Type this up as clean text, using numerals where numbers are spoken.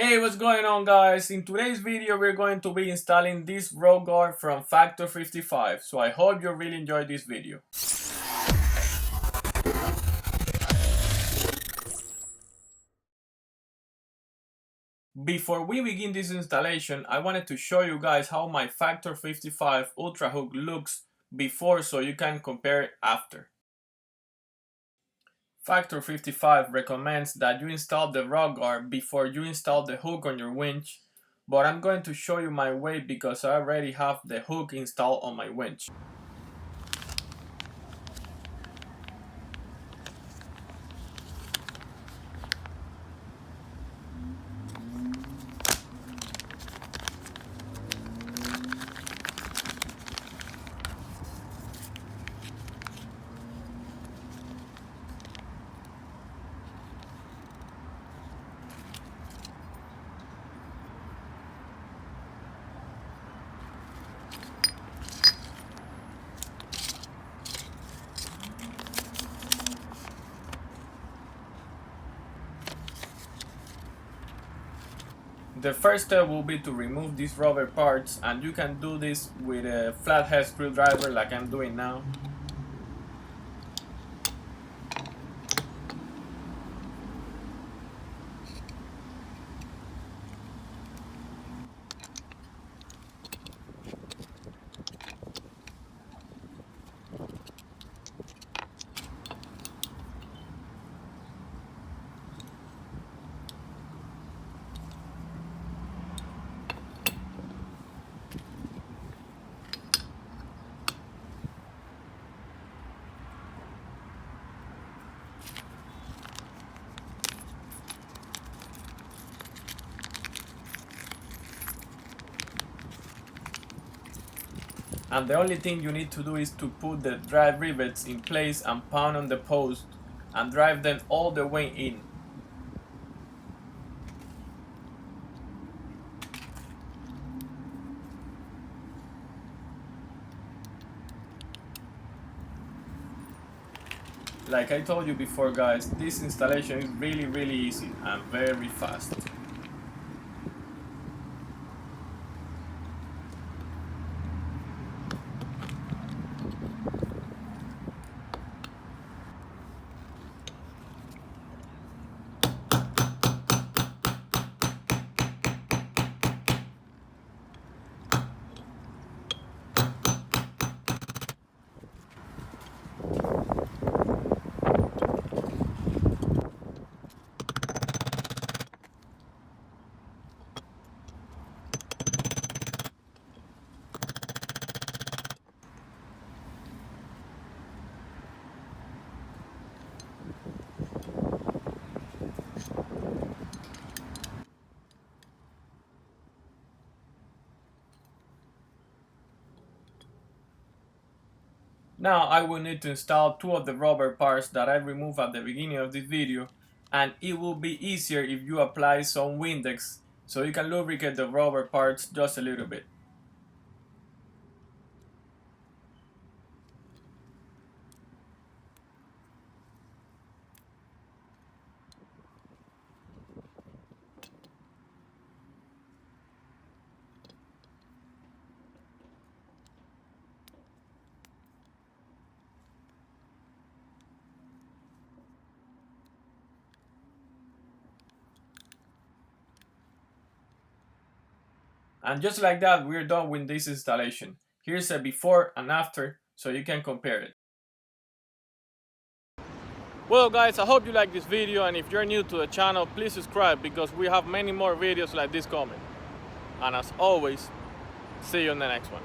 Hey, what's going on guys? In today's video we're going to be installing this row guard from Factor 55, so I hope you really enjoyed this video. Before we begin this installation, I wanted to show you guys how my Factor 55 Ultrahook looks before so you can compare it after. Factor 55 recommends that you install the row guard before you install the hook on your winch, but I'm going to show you my way because I already have the hook installed on my winch. The first step will be to remove these rubber parts, and you can do this with a flathead screwdriver like I'm doing now. And the only thing you need to do is to put the drive rivets in place and pound on the post and drive them all the way in. Like I told you before guys, this installation is really easy and very fast. Now I will need to install two of the rubber parts that I removed at the beginning of this video, and it will be easier if you apply some Windex so you can lubricate the rubber parts just a little bit. And just like that, we're done with this installation. Here's a before and after so you can compare it. Well guys, I hope you like this video, and if you're new to the channel, please subscribe because we have many more videos like this coming. And as always, see you in the next one.